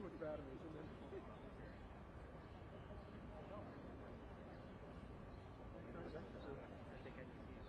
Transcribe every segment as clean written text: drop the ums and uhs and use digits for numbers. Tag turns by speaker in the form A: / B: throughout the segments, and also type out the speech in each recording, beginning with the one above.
A: much batteries in there.
B: I think I can see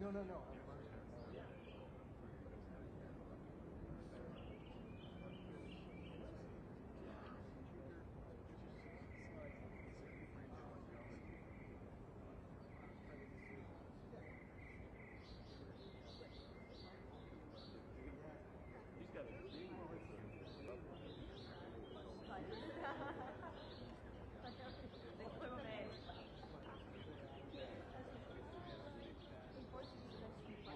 B: No, no, no. I'm running.
A: He's got a big
C: Em Português,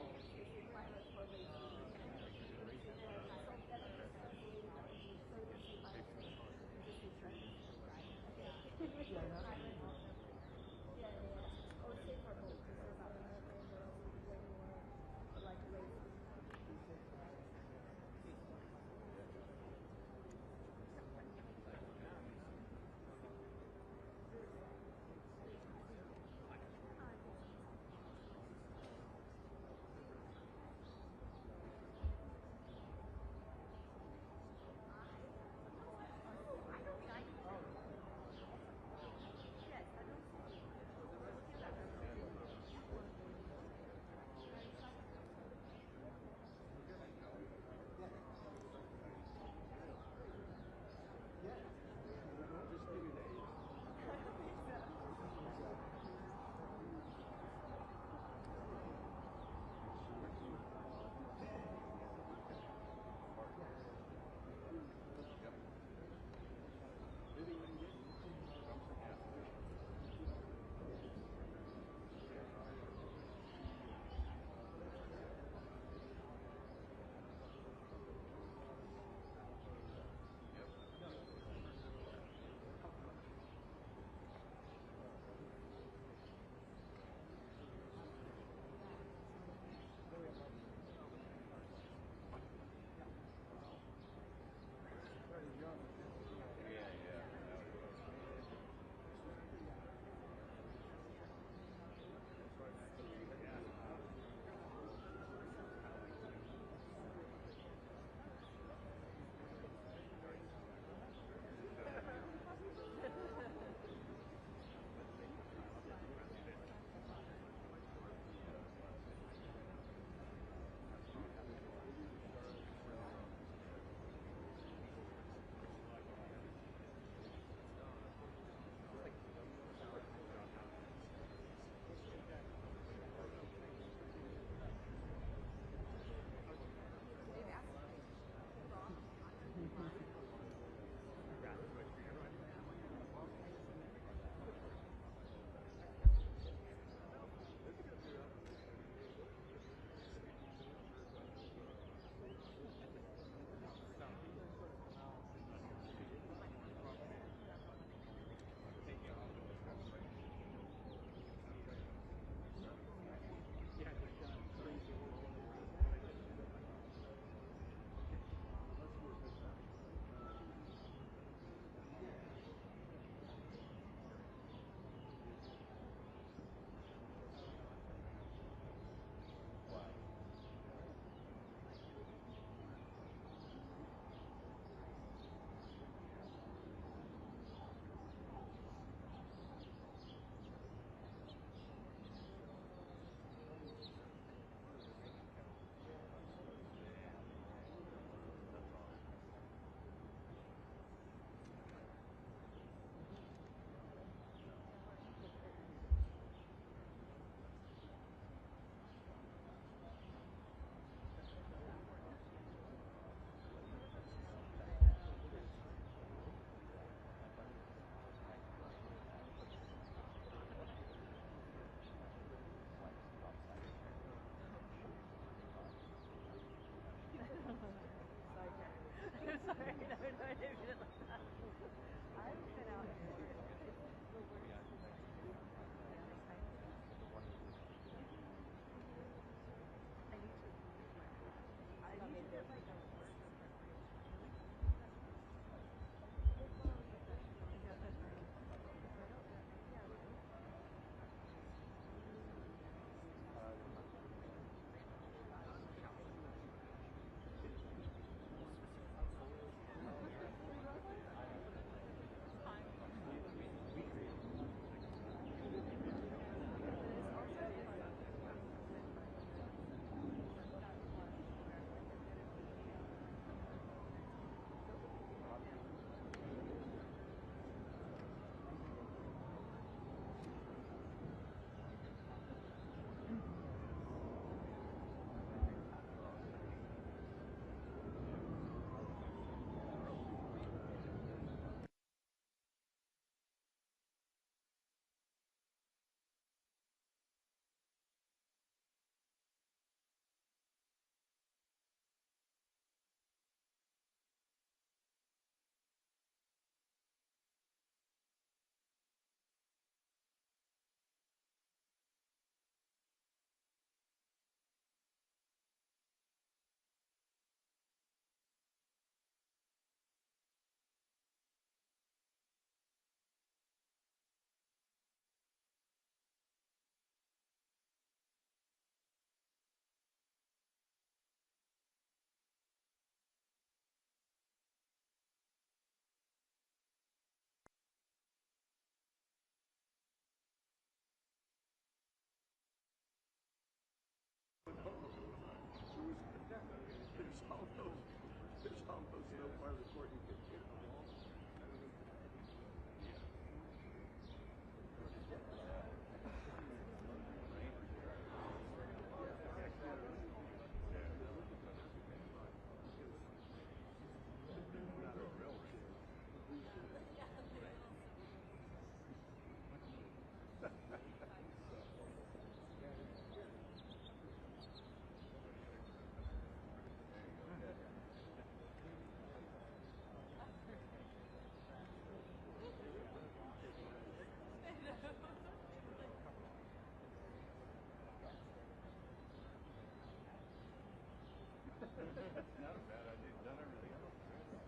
A: Not a bad idea. Done everything else.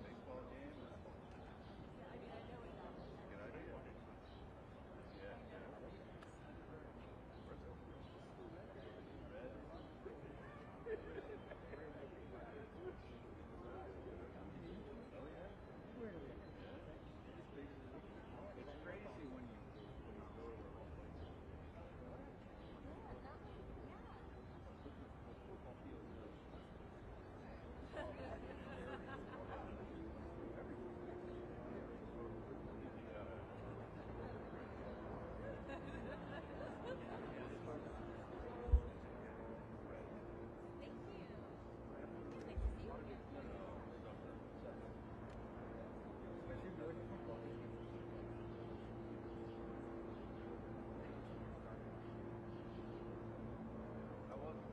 A: Baseball game. Good idea. Yeah. It's crazy when you go to a football field. I wasn't.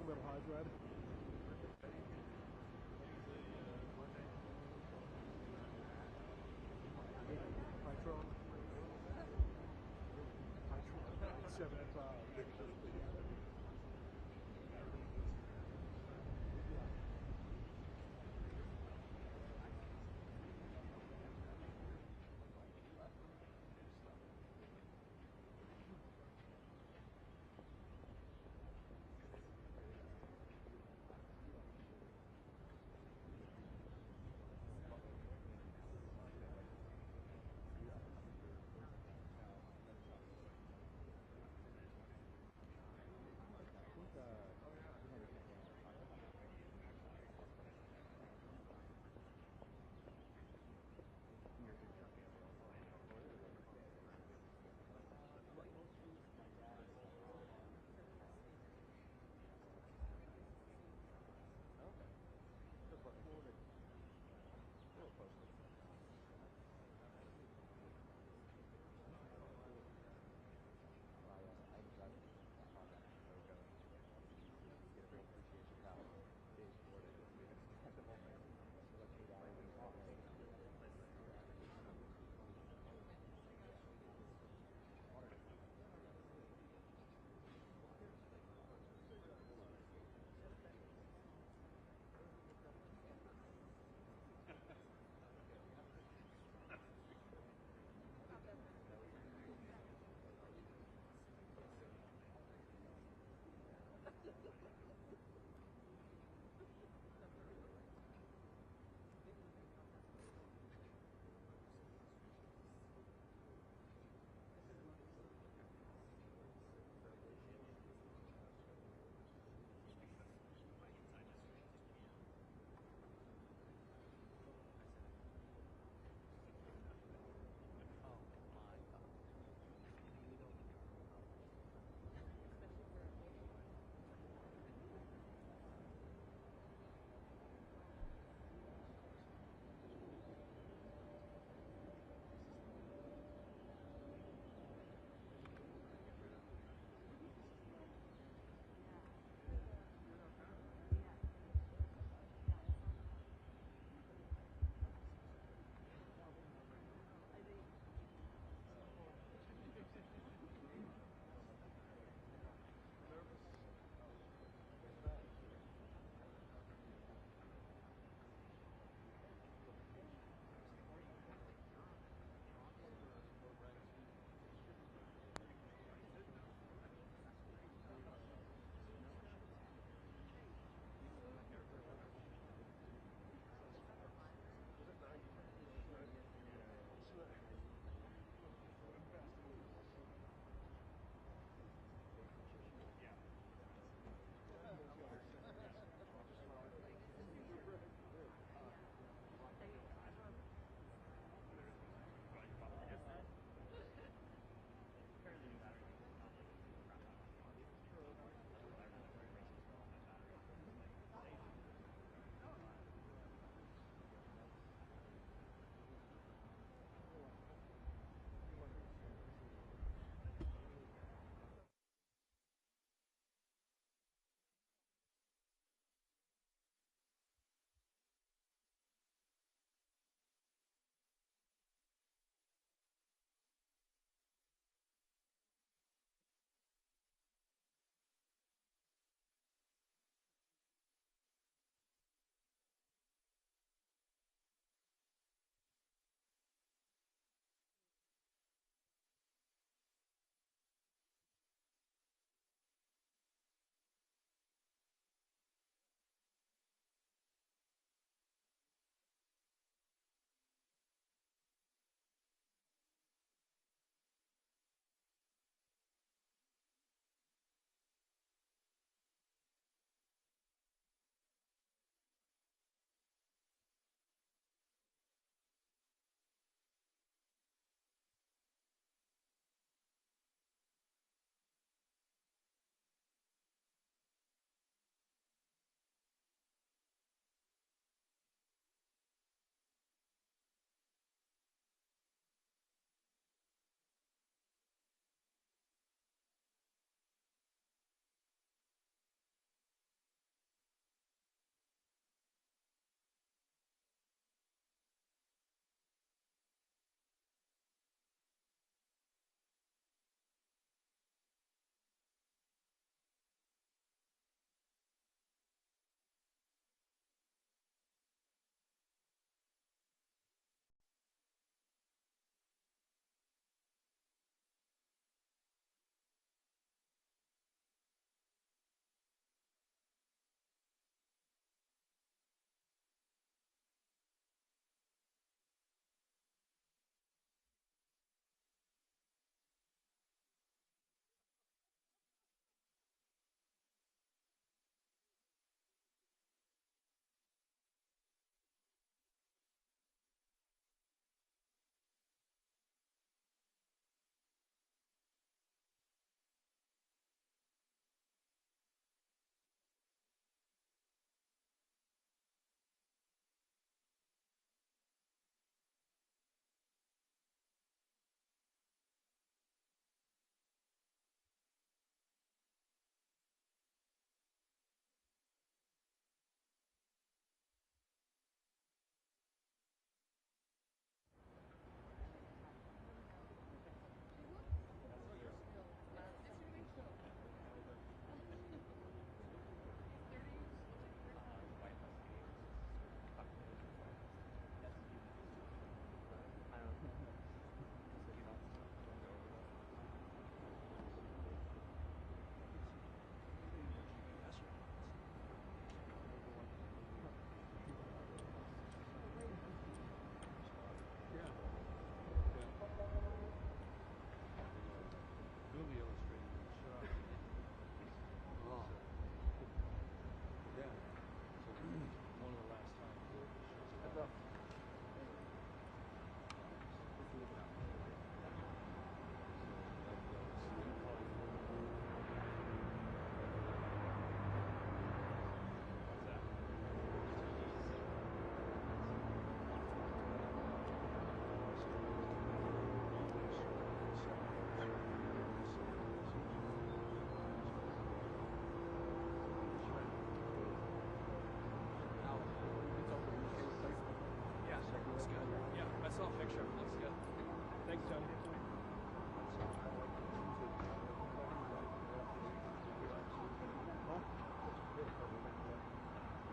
C: little hard red. Patron. 75.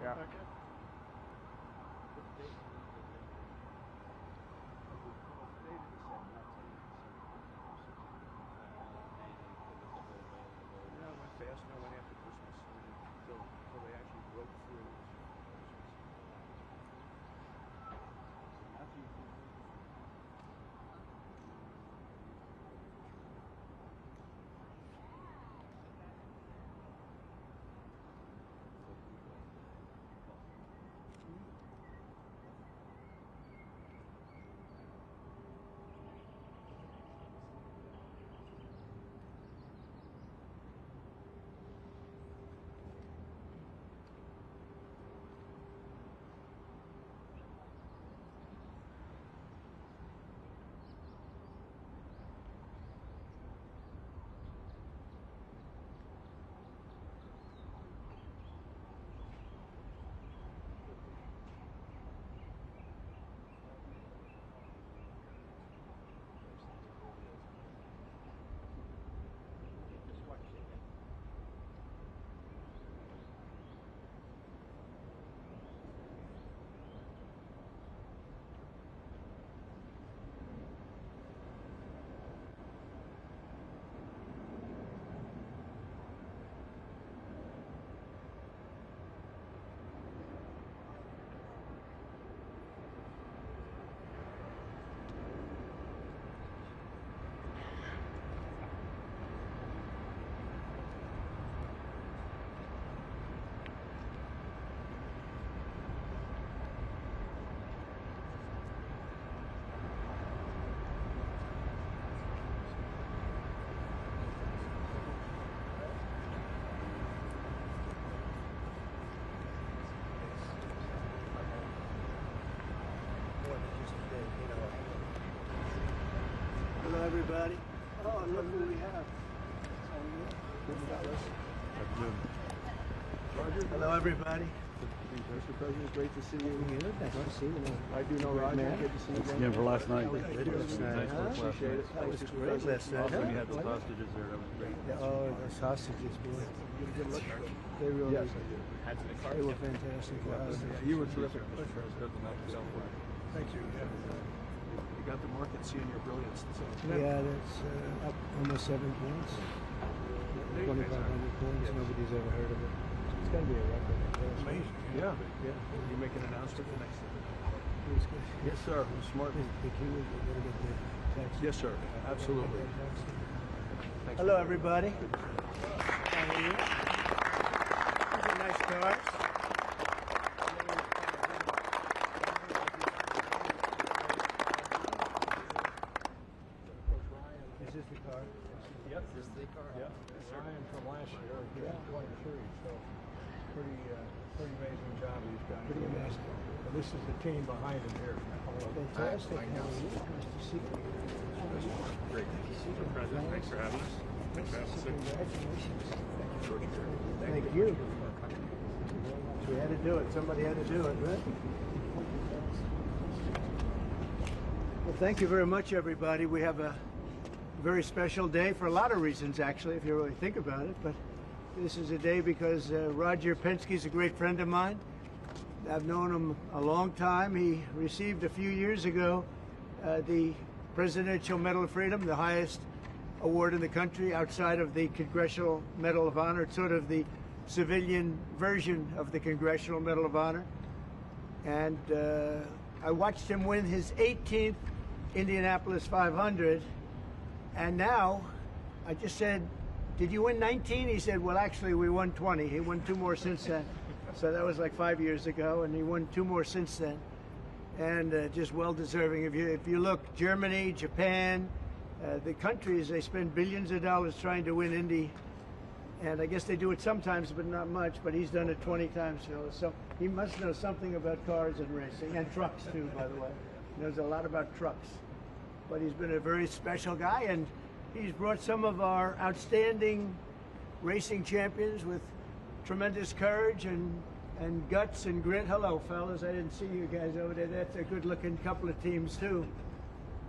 D: Yeah.
C: Okay. Yeah, it went fast. No, it went after Christmas until they actually broke through. Hello, everybody. Oh, look who we have. Hello, everybody. Mr. President, great to see you.
D: Nice to see you.
C: I do know Roger. Good to see you again.
A: Again for last night.
C: Appreciate it.
D: That was great last night.
A: When you had those hostages there, that was great.
D: Oh, those hostages, boy.
C: You get a good look.
D: They really,
C: Yes, I did.
D: they were fantastic.
C: You were terrific. Thank you. You got the market seeing your brilliance. So.
D: Yeah, that's up almost 7 points. 2,500 points. Nobody's ever heard of it. It's going to be a record.
C: Amazing.
D: Yeah.
C: Will you make an announcement the next day?
D: It's good.
C: Yes, sir. Smart.
D: The key is we're going to get the tax.
C: Yes, sir. Absolutely. Thanks.
D: Hello, everybody. How are you? These are nice cars. Is this the car?
C: Yep. This is the car. Yeah. Ryan from last year. Yeah. 23. So pretty amazing job he's done.
D: Pretty amazing.
C: And this is the team behind him here.
D: Fantastic. How are you? Nice to see you.
A: Great. Mr. President, thanks for having us. Thanks for having us.
D: Congratulations. Thank you. We had to do it. Somebody had to do it, right? Well, thank you very much, everybody. We have a very special day for a lot of reasons, actually, if you really think about it. But this is a day because Roger Penske is a great friend of mine. I've known him a long time. He received a few years ago the Presidential Medal of Freedom, the highest award in the country outside of the Congressional Medal of Honor. It's sort of the civilian version of the Congressional Medal of Honor. And I watched him win his 18th Indianapolis 500. And now I just said, did you win 19? He said, well, actually, we won 20. He won 2 more since then. So that was like 5 years ago, and he won 2 more since then. And just well-deserving. If you look, Germany, Japan, the countries, they spend billions of dollars trying to win Indy. And I guess they do it sometimes, but not much. But he's done it 20 times, Phil. So he must know something about cars and racing, and trucks, too, by the way. He knows a lot about trucks. But he's been a very special guy, and he's brought some of our outstanding racing champions with tremendous courage and guts and grit. Hello, fellas. I didn't see you guys over there. That's a good-looking couple of teams, too.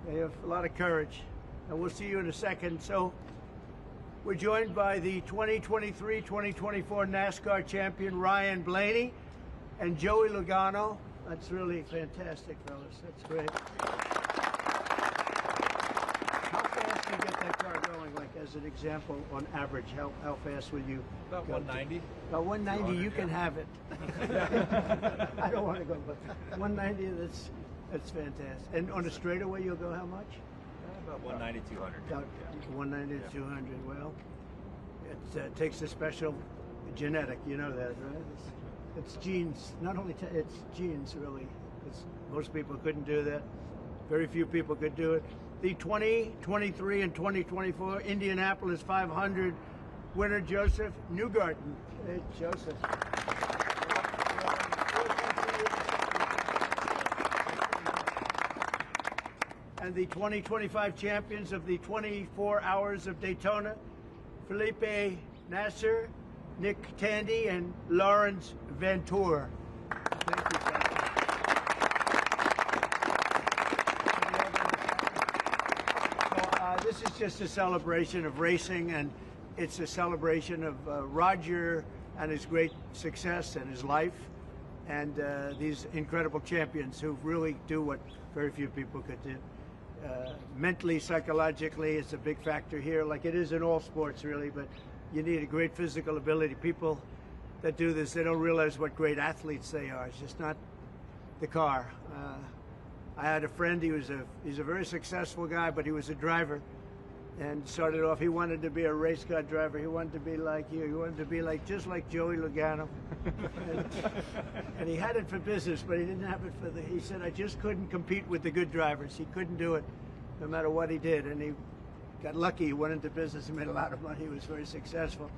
D: They have a lot of courage. And we'll see you in a second. So we're joined by the 2023-2024 NASCAR champion, Ryan Blaney. And Joey Logano. That's really fantastic, fellas. That's great. How fast do you get that car going? Like as an example, on average, how fast will you?
C: About
D: go?
C: 190.
D: About 190, you can have it. I don't want to go, but 190, that's fantastic. And on a straightaway, you'll go how much?
C: About 190, 200.
D: About 190 to 200. Well, it takes a special genetic, you know that, right? It's genes. Not only it's genes, really. Most people couldn't do that. Very few people could do it. The 2023 and 2024 Indianapolis 500 winner, Joseph Newgarden. Hey, Joseph. And the 2025 champions of the 24 Hours of Daytona, Felipe Nasser, Nick Tandy, and Lawrence Ventura. Thank you, guys. So, this is just a celebration of racing, and it's a celebration of Roger and his great success and his life, and these incredible champions who really do what very few people could do. Mentally, psychologically, it's a big factor here, like it is in all sports, really, but you need a great physical ability. People that do this, they don't realize what great athletes they are. It's just not the car. I had a friend, he's a very successful guy, but he was a driver, and started off, he wanted to be a race car driver. He wanted to be like you. He wanted to be just like Joey Logano. and he had it for business, but he didn't have it he said, I just couldn't compete with the good drivers. He couldn't do it no matter what he did. And he got lucky. He went into business and made a lot of money. He was very successful.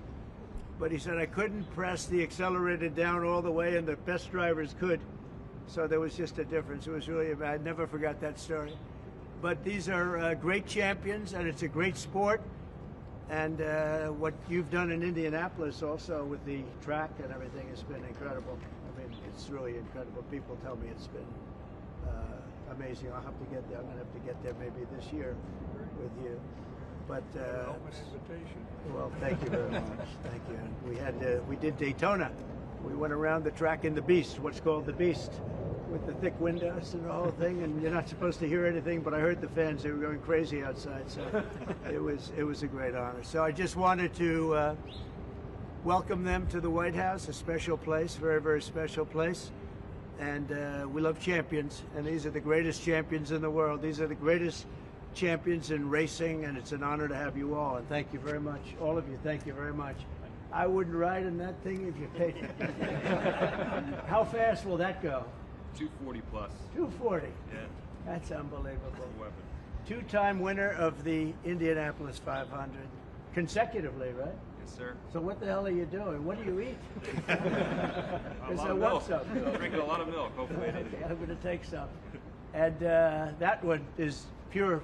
D: But he said, I couldn't press the accelerator down all the way, and the best drivers could. So there was just a difference. It was really, I never forgot that story. But these are great champions, and it's a great sport. And what you've done in Indianapolis also with the track and everything has been incredible. I mean, it's really incredible. People tell me it's been amazing. I'll have to get there. I'm going to have to get there maybe this year with you. But well, thank you very much. Thank you. We did Daytona. We went around the track in the Beast, what's called the Beast, with the thick windows and the whole thing, and you're not supposed to hear anything, but I heard the fans, they were going crazy outside, so it was a great honor. So I just wanted to welcome them to the White House, a special place, very, very special place. And we love champions, and these are the greatest champions in the world. These are the greatest champions in racing, and it's an honor to have you all, and thank you very much. All of you, thank you very much. I wouldn't ride in that thing if you paid me. How fast will that go?
A: 240 plus.
D: 240.
A: Yeah.
D: That's unbelievable.
A: Weapon.
D: Two-time winner of the Indianapolis 500, consecutively, right?
A: Yes, sir.
D: So what the hell are you doing? What do you eat?
A: A lot of milk. Drinking a lot of milk, hopefully.
D: Okay, I'm going to take some. And that one is pure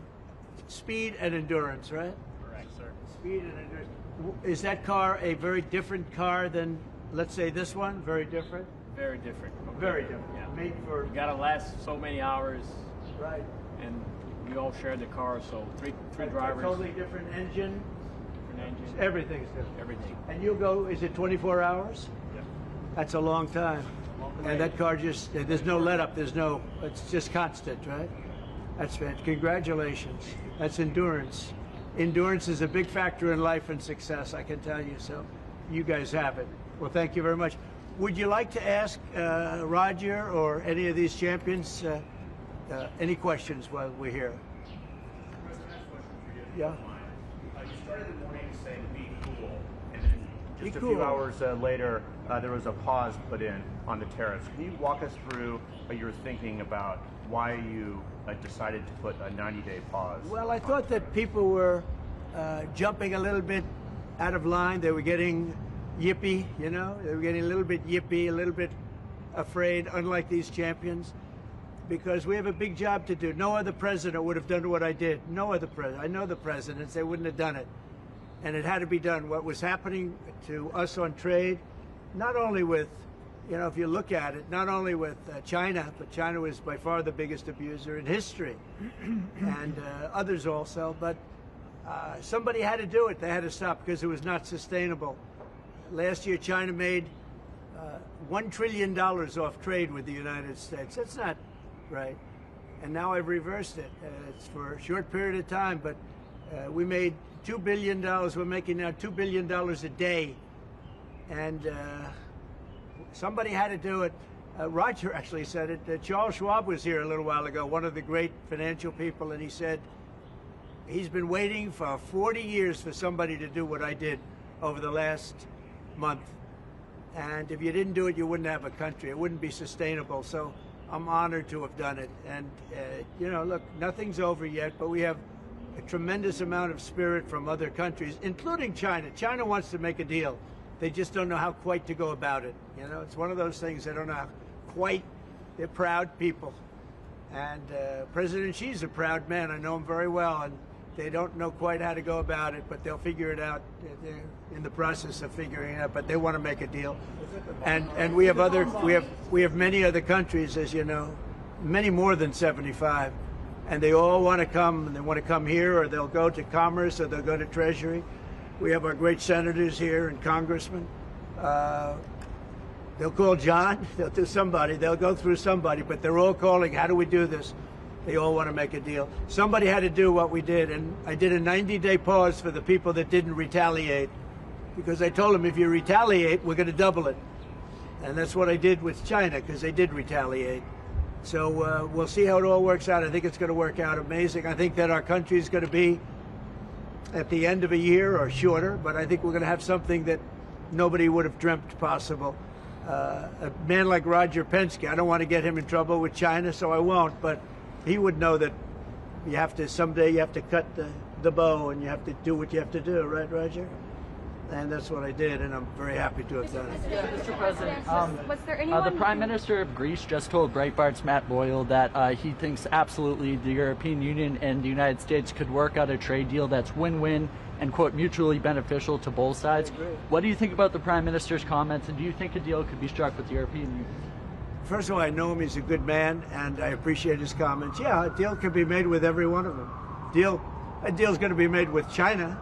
D: speed and endurance, right?
A: Correct, sir.
D: Speed and endurance. Is that car a very different car than, let's say, this one? Very different?
B: Very different.
D: Very different.
B: Yeah.
D: Made for...
B: You gotta last so many hours,
D: Right.
B: and we all share the car, so three
D: A
B: drivers.
D: totally different engine.
B: Different engine.
D: Everything's different.
B: Everything.
D: And you'll go, is it 24 hours?
A: Yeah.
D: That's a long time. And that car just, there's no let up, it's just constant, right? That's fantastic. Congratulations. That's endurance. Endurance is a big factor in life and success, I can tell you, so you guys have it. Well, thank you very much. Would you like to ask Roger or any of these champions any questions while we're here? Yeah.
E: You started the morning saying be cool, and then just
D: Be
E: a few
D: cool.
E: hours later, there was a pause put in on the tariffs. Can you walk us through what you were thinking about why you decided to put a 90-day pause?
D: Well, I thought that people were jumping a little bit out of line. They were getting yippy, you know? They were getting a little bit yippy, a little bit afraid, unlike these champions, because we have a big job to do. No other president would have done what I did. No other president. I know the presidents, they wouldn't have done it. And it had to be done. What was happening to us on trade, not only with, you know, if you look at it, not only with China, but China was by far the biggest abuser in history, and others also, but somebody had to do it. They had to stop because it was not sustainable. Last year, China made $1 trillion off trade with the United States. That's not right. And now I've reversed it. It's for a short period of time, but we made $2 billion. We're making now $2 billion a day. And somebody had to do it. Roger actually said it. Charles Schwab was here a little while ago, one of the great financial people, and he said he's been waiting for 40 years for somebody to do what I did over the last month. And if you didn't do it, you wouldn't have a country. It wouldn't be sustainable. So I'm honored to have done it. And, you know, look, nothing's over yet, but we have a tremendous amount of spirit from other countries, including China. China wants to make a deal. They just don't know how quite to go about it. You know, it's one of those things they don't know how quite. They're proud people. And President Xi's a proud man. I know him very well. And they don't know quite how to go about it, but they'll figure it out. They're in the process of figuring it out, but they want to make a deal. And we have many other countries, as you know, many more than 75, and they all want to come. And they want to come here, or they'll go to Commerce, or they'll go to Treasury. We have our great senators here and congressmen. They'll call John. They'll do somebody. They'll go through somebody, but they're all calling. How do we do this? They all want to make a deal. Somebody had to do what we did, and I did a 90-day pause for the people that didn't retaliate, because I told them if you retaliate, we're going to double it. And that's what I did with China, because they did retaliate. So we'll see how it all works out. I think it's going to work out amazing. I think that our country is going to be at the end of a year or shorter, but I think we're going to have something that nobody would have dreamt possible. A man like Roger Penske, I don't want to get him in trouble with China, so I won't, but he would know that you have to, someday you have to cut the bow and you have to do what you have to do, right, Roger? And that's what I did, and I'm very happy to have done it.
F: Mr. President,
G: was there anyone
F: the Prime Minister of Greece just told Breitbart's Matt Boyle that he thinks absolutely the European Union and the United States could work out a trade deal that's win-win and, quote, mutually beneficial to both sides. What do you think about the Prime Minister's comments, and do you think a deal could be struck with the European Union?
D: First of all, I know him. He's a good man, and I appreciate his comments. Yeah, a deal can be made with every one of them. A deal's going to be made with China.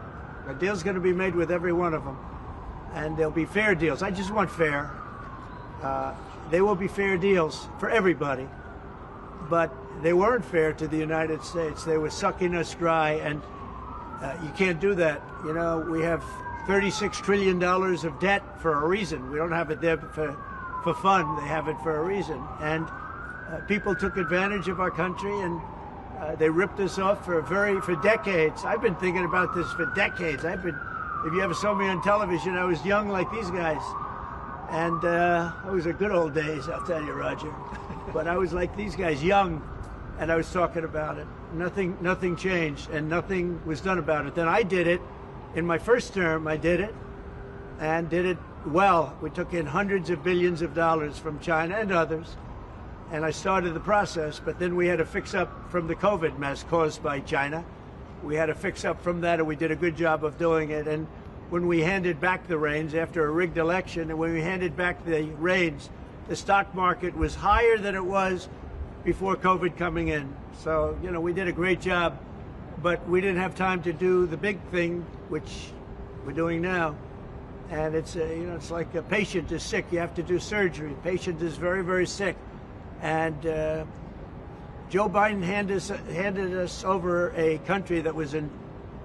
D: A deal's going to be made with every one of them. And there'll be fair deals. I just want fair. They will be fair deals for everybody. But they weren't fair to the United States. They were sucking us dry, and you can't do that. You know, we have $36 trillion of debt for a reason. We don't have it there for fun. They have it for a reason. And people took advantage of our country, and they ripped us off for decades. I've been thinking about this for decades. If you ever saw me on television, I was young like these guys. And it was a good old days, I'll tell you, Roger. But I was like these guys, young, and I was talking about it. Nothing changed, and nothing was done about it. Then I did it. In my first term, I did it, and did it well. We took in hundreds of billions of dollars from China and others, and I started the process, but then we had to fix up from the COVID mess caused by China. We had to fix up from that, and we did a good job of doing it. And when we handed back the reins after a rigged election, and when we handed back the reins, the stock market was higher than it was before COVID coming in. So, you know, we did a great job, but we didn't have time to do the big thing, which we're doing now. And it's, you know, it's like a patient is sick, you have to do surgery. Patient is very, very sick. And Joe Biden handed us over a country that was in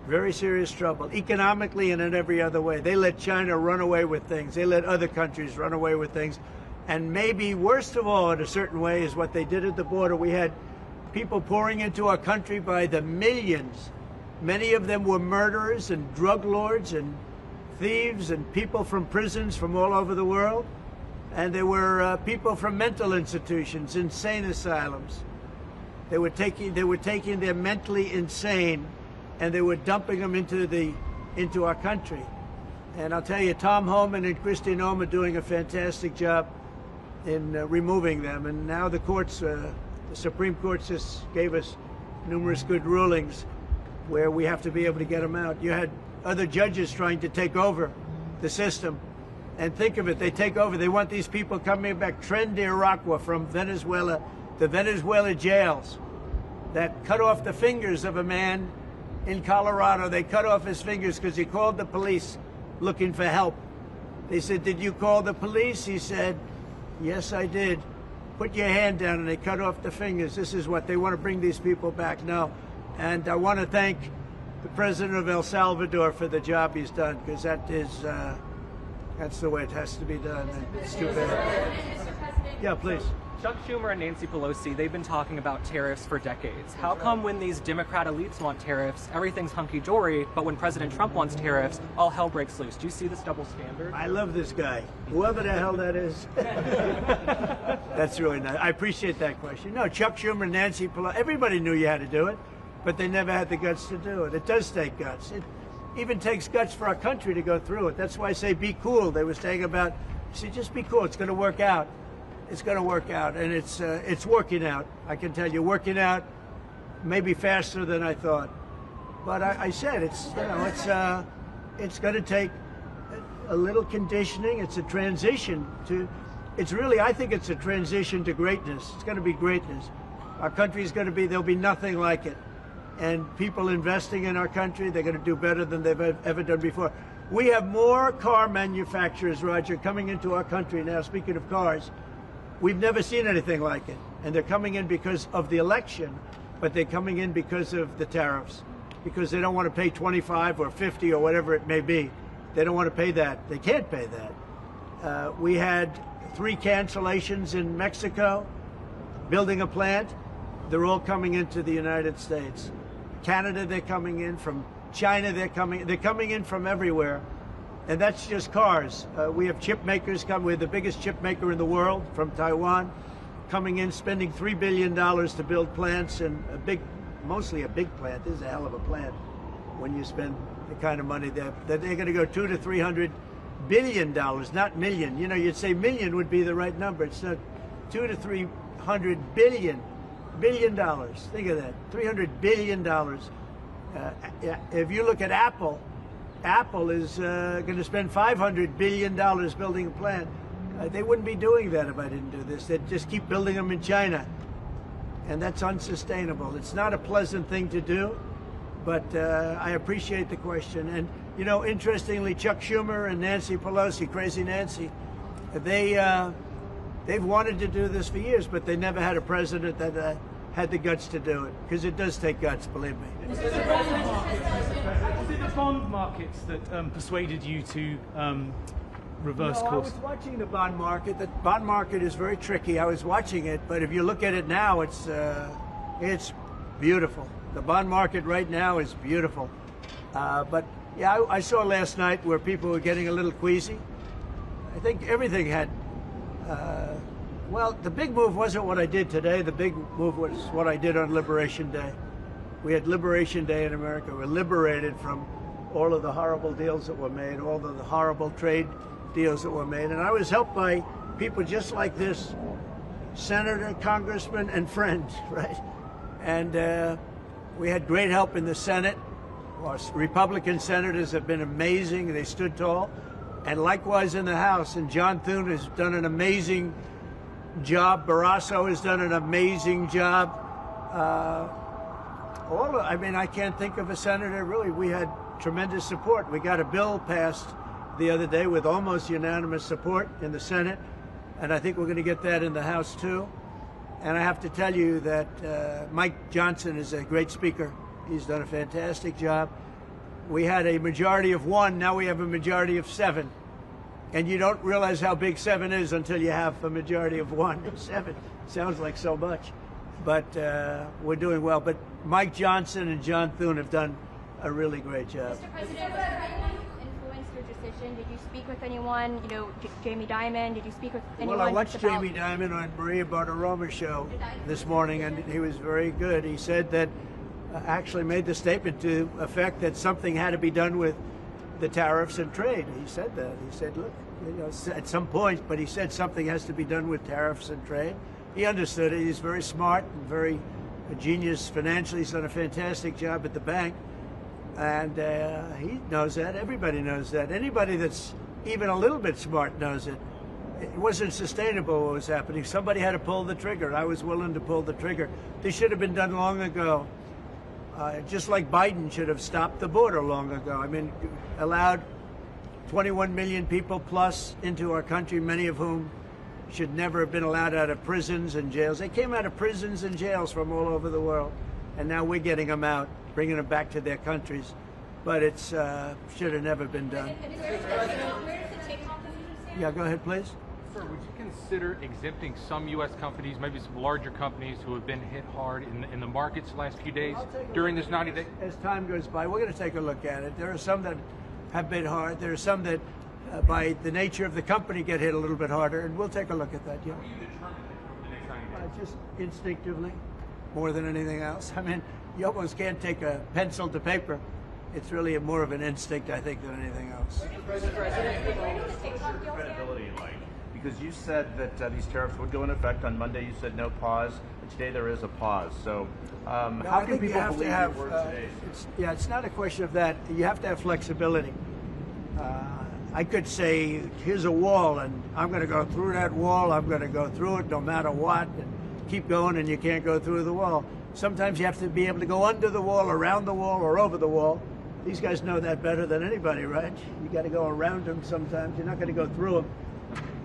D: very serious trouble, economically and in every other way. They let China run away with things. They let other countries run away with things. And maybe worst of all, in a certain way, is what they did at the border. We had people pouring into our country by the millions. Many of them were murderers and drug lords and thieves and people from prisons from all over the world. And there were people from mental institutions, insane asylums. They were taking their mentally insane, and they were dumping them into our country. And I'll tell you, Tom Homan and Kristi Noem are doing a fantastic job in removing them. And now the courts, the Supreme Court just gave us numerous good rulings where we have to be able to get them out. You had other judges trying to take over the system. And think of it, they take over, they want these people coming back. Tren de Aragua from Venezuela, the Venezuela jails that cut off the fingers of a man in Colorado. They cut off his fingers because he called the police looking for help. They said, "Did you call the police?" He said, "Yes, I did." "Put your hand down," and they cut off the fingers. This is what they want to bring these people back now. And I want to thank the president of El Salvador for the job he's done, because that's the way it has to be done. And it's too bad. Yeah, please.
G: Chuck Schumer and Nancy Pelosi, they've been talking about tariffs for decades. How come when these Democrat elites want tariffs, everything's hunky-dory, but when President Trump wants tariffs, all hell breaks loose? Do you see this double standard?
D: I love this guy, whoever the hell that is. That's really nice. I appreciate that question. No, Chuck Schumer, Nancy Pelosi, everybody knew you had to do it, but they never had the guts to do it. It does take guts. It even takes guts for our country to go through it. That's why I say be cool. They were saying about, see, just be cool. It's going to work out. It's going to work out, and it's working out. I can tell you, working out maybe faster than I thought. But I said it's going to take a little conditioning. It's a transition to. It's really, I think it's a transition to greatness. It's going to be greatness. Our country is going to be. There'll be nothing like it, and people investing in our country, they're going to do better than they've ever done before. We have more car manufacturers, Roger, coming into our country now. Speaking of cars. We've never seen anything like it. And they're coming in because of the election, but they're coming in because of the tariffs, because they don't want to pay 25 or 50 or whatever it may be. They don't want to pay that. They can't pay that. We had 3 cancellations in Mexico, building a plant. They're all coming into the United States. Canada, they're coming in. From China, they're coming in from everywhere. And that's just cars. We have chip makers come. We're the biggest chip maker in the world from Taiwan, coming in, spending $3 billion to build plants, and mostly a big plant. This is a hell of a plant when you spend the kind of money that they're going to go $200 to $300 billion, not million. You know, you'd say million would be the right number. It's not. $200 to $300 billion. Think of that, $300 billion. If you look at Apple is going to spend $500 billion building a plant. They wouldn't be doing that if I didn't do this. They'd just keep building them in China. And that's unsustainable. It's not a pleasant thing to do, but I appreciate the question. And, you know, interestingly, Chuck Schumer and Nancy Pelosi, Crazy Nancy, they've wanted to do this for years, but they never had a president that had the guts to do it, because it does take guts, believe me.
H: Was it the bond markets that persuaded you to reverse course?
D: I was watching the bond market. The bond market is very tricky. I was watching it, but if you look at it now, it's beautiful. The bond market right now is beautiful. But yeah, I saw last night where people were getting a little queasy. I think everything had. Well, the big move wasn't what I did today. The big move was what I did on Liberation Day. We had Liberation Day in America. We're liberated from all of the horrible deals that were made, all of the horrible trade deals that were made. And I was helped by people just like this, senator, congressman, and friends, right? And we had great help in the Senate. Our Republican senators have been amazing. They stood tall. And likewise in the House. And John Thune has done an amazing job. Barrasso has done an amazing job. I mean, I can't think of a senator, really. We had tremendous support. We got a bill passed the other day with almost unanimous support in the Senate, and I think we're going to get that in the House, too. And I have to tell you that Mike Johnson is a great speaker. He's done a fantastic job. We had a majority of 1, now we have a majority of 7. And you don't realize how big 7 is until you have a majority of 1. 7 sounds like so much. But we're doing well. But Mike Johnson and John Thune have done a really great job.
I: Mr. President, was there anyone who influenced your decision? Did you speak with anyone, you know, Jamie Dimon? Did you speak with anyone?
D: Well, I watched Jamie Dimon on Maria Bartiromo's show this morning, and he was very good. He said that, actually made the statement to effect that something had to be done with the tariffs and trade. He said that. He said, look, you know, at some point, but he said something has to be done with tariffs and trade. He understood it. He's very smart and very a genius financially. He's done a fantastic job at the bank. And he knows that. Everybody knows that. Anybody that's even a little bit smart knows it. It wasn't sustainable what was happening. Somebody had to pull the trigger. I was willing to pull the trigger. This should have been done long ago. Just like Biden should have stopped the border long ago. I mean, allowed 21 million people plus into our country, many of whom should never have been allowed out of prisons and jails. They came out of prisons and jails from all over the world, and now we're getting them out, bringing them back to their countries. But it's should have never been done. Yeah, go ahead, please.
J: Sir, would you consider exempting some U.S. companies, maybe some larger companies who have been hit hard in the markets the last few days during this 90 days?
D: As time goes by, we're going to take a look at it. There are some that have been hard. There are some that, by the nature of the company, get hit a little bit harder, and we'll take a look at that. Yeah.
J: How will you determine it over the next 90 days?
D: Just instinctively, more than anything else. I mean, you almost can't take a pencil to paper. It's really more of an instinct, I think, than anything else.
E: Credibility like, because you said that these tariffs would go into effect on Monday. You said no pause. But today there is a pause. So how can people believe your word today?
D: It's not a question of that. You have to have flexibility. I could say, here's a wall, and I'm going to go through that wall. I'm going to go through it no matter what, and keep going, and you can't go through the wall. Sometimes you have to be able to go under the wall, around the wall, or over the wall. These guys know that better than anybody, right? You got to go around them sometimes. You're not going to go through them.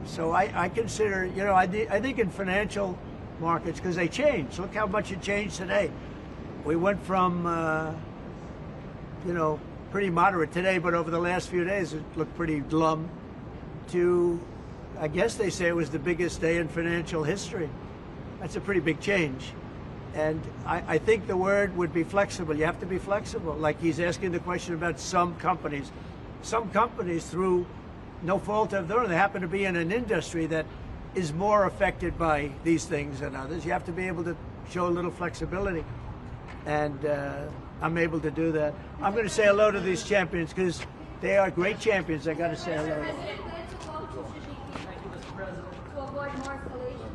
D: So I consider, you know, I think in financial markets, because they change. Look how much it changed today. We went from, you know, pretty moderate today, but over the last few days it looked pretty glum, to, I guess they say it was the biggest day in financial history. That's a pretty big change. And I think the word would be flexible. You have to be flexible. Like he's asking the question about some companies. Some companies, through no fault of their own, they happen to be in an industry that is more affected by these things than others. You have to be able to show a little flexibility. And I'm able to do that. I'm going to say hello to these champions because they are great champions. I got to say hello.
I: To avoid more escalation.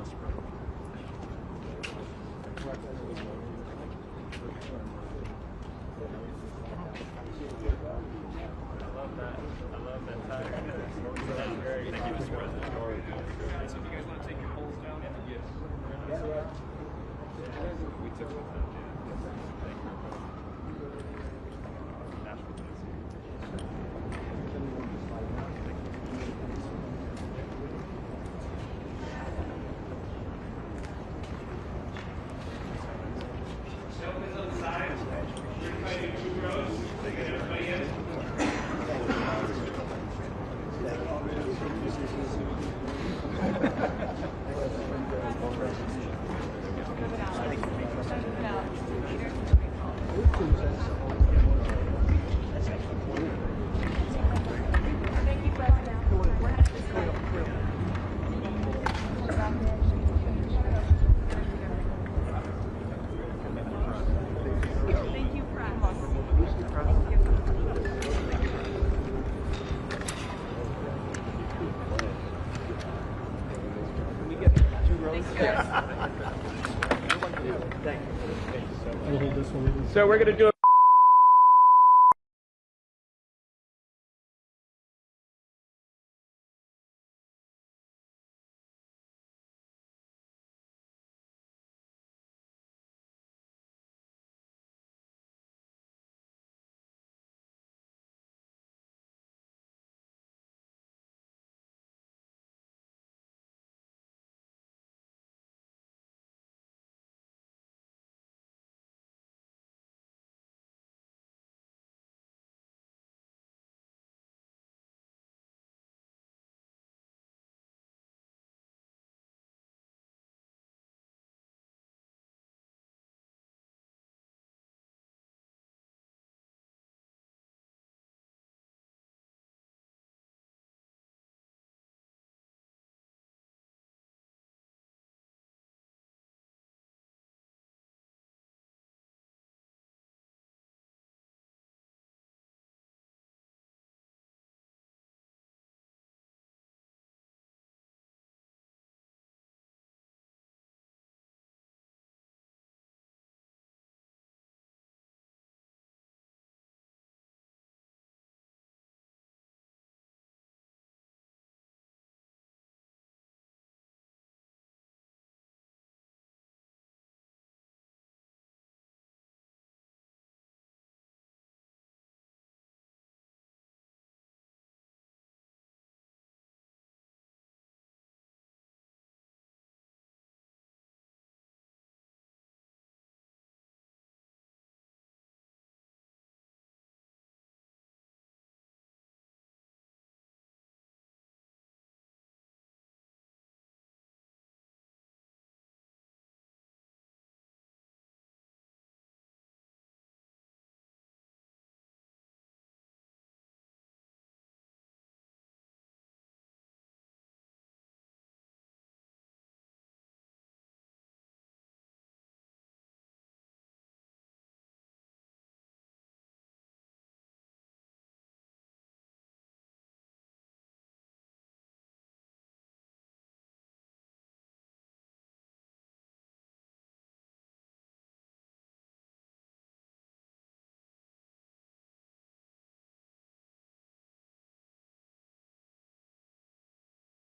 K: So we're going to do